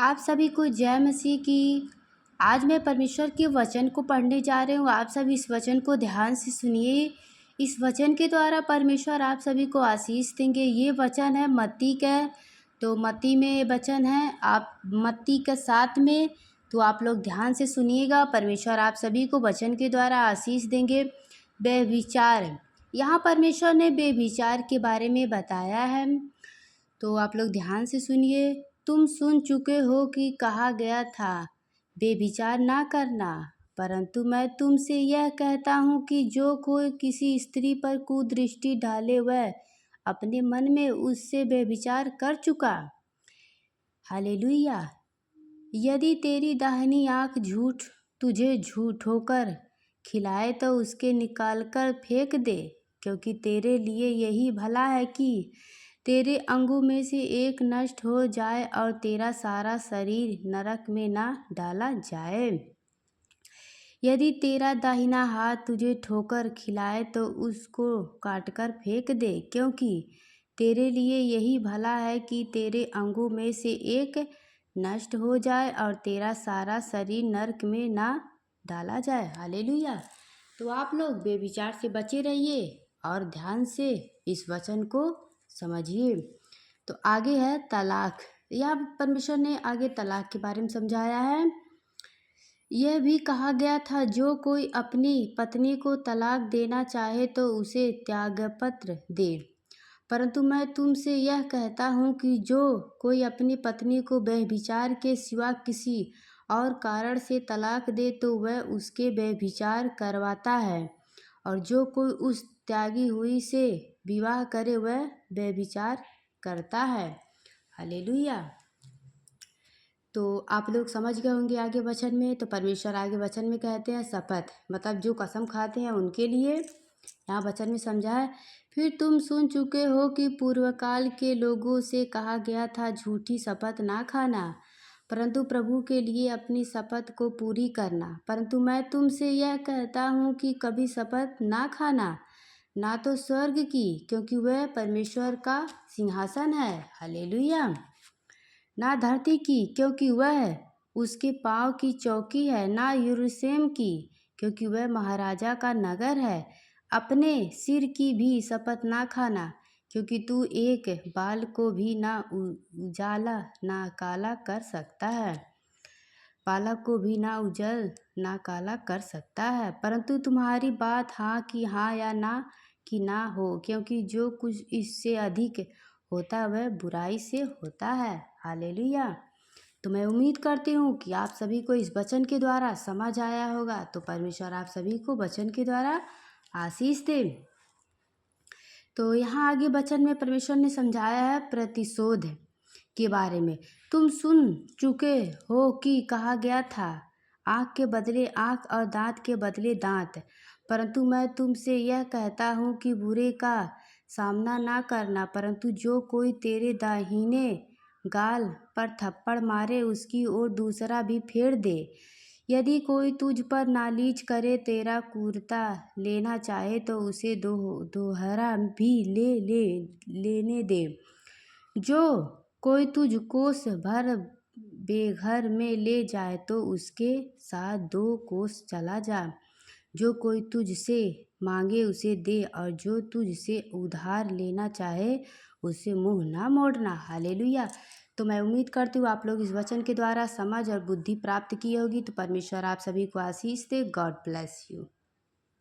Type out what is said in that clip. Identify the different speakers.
Speaker 1: आप सभी को जय मसीह की। आज मैं परमेश्वर के वचन को पढ़ने जा रही हूँ। आप सभी इस वचन को ध्यान से सुनिए। इस वचन के द्वारा परमेश्वर आप सभी को आशीष देंगे। ये वचन है मत्ती का, तो मत्ती में वचन है, आप मत्ती का 7 में, तो आप लोग ध्यान से सुनिएगा। परमेश्वर आप सभी को वचन के द्वारा आशीष देंगे। बेविचार, यहाँ परमेश्वर ने बेविचार के बारे में बताया है, तो आप लोग ध्यान से सुनिए। तुम सुन चुके हो कि कहा गया था, बेविचार ना करना, परंतु मैं तुमसे यह कहता हूँ कि जो कोई किसी स्त्री पर कुदृष्टि डाले वह अपने मन में उससे बेविचार कर चुका। हालेलुया। यदि तेरी दाहिनी आँख तुझे झूठ होकर खिलाए तो उसके निकाल कर फेंक दे, क्योंकि तेरे लिए यही भला है कि तेरे अंगों में से एक नष्ट हो जाए और तेरा सारा शरीर नरक में ना डाला जाए। यदि तेरा दाहिना हाथ तुझे ठोकर खिलाए तो उसको काटकर फेंक दे, क्योंकि तेरे लिए यही भला है कि तेरे अंगों में से एक नष्ट हो जाए और तेरा सारा शरीर नरक में ना डाला जाए। हालेलुया। तो आप लोग बेविचार से बचे रहिए और ध्यान से इस वचन को समझिए। तो आगे है तलाक। यह परमेश्वर ने आगे तलाक के बारे में समझाया है। यह भी कहा गया था, जो कोई अपनी पत्नी को तलाक देना चाहे तो उसे त्यागपत्र दे, परंतु मैं तुमसे यह कहता हूँ कि जो कोई अपनी पत्नी को व्यभिचार के सिवा किसी और कारण से तलाक दे तो वह उसके व्यभिचार करवाता है, और जो कोई उस त्यागी हुई से विवाह करे वह व्यभिचार करता है। हालेलुया। तो आप लोग समझ गए होंगे आगे वचन में। तो परमेश्वर आगे वचन में कहते हैं शपथ, मतलब जो कसम खाते हैं उनके लिए यहाँ वचन में समझा है। फिर तुम सुन चुके हो कि पूर्वकाल के लोगों से कहा गया था, झूठी शपथ ना खाना, परंतु प्रभु के लिए अपनी शपथ को पूरी करना। परंतु मैं तुमसे यह कहता हूँ कि कभी शपथ ना खाना, ना तो स्वर्ग की, क्योंकि वह परमेश्वर का सिंहासन है। हालेलुया। ना धरती की, क्योंकि वह उसके पाँव की चौकी है, ना यरूशलेम की, क्योंकि वह महाराजा का नगर है। अपने सिर की भी शपथ ना खाना, क्योंकि तू एक बाल को भी ना उजाला ना काला कर सकता है, बालक को भी ना उजल ना काला कर सकता है, परंतु तुम्हारी बात हाँ कि हाँ या ना कि ना हो, क्योंकि जो कुछ इससे अधिक होता है वह बुराई से होता है। हालेलुया। तो मैं उम्मीद करती हूँ कि आप सभी को इस वचन के द्वारा समझ आया होगा। तो परमेश्वर आप सभी को वचन के द्वारा आशीष दे। तो यहाँ आगे वचन में परमेश्वर ने समझाया है प्रतिशोध के बारे में। तुम सुन चुके हो कि कहा गया था, आँख के बदले आँख और दांत के बदले दांत, परंतु मैं तुमसे यह कहता हूँ कि बुरे का सामना ना करना, परंतु जो कोई तेरे दाहिने गाल पर थप्पड़ मारे उसकी ओर दूसरा भी फेर दे। यदि कोई तुझ पर नालिश करे तेरा कुर्ता लेना चाहे तो उसे दोहरा भी लेने दे। जो कोई तुझ कोस भर बेघर में ले जाए तो उसके साथ 2 कोस चला जा। जो कोई तुझसे मांगे उसे दे, और जो तुझसे उधार लेना चाहे उससे मुंह ना मोड़ना। हालेलुया। तो मैं उम्मीद करती हूँ आप लोग इस वचन के द्वारा समझ और बुद्धि प्राप्त की होगी। तो परमेश्वर आप सभी को आशीष दे। God bless you.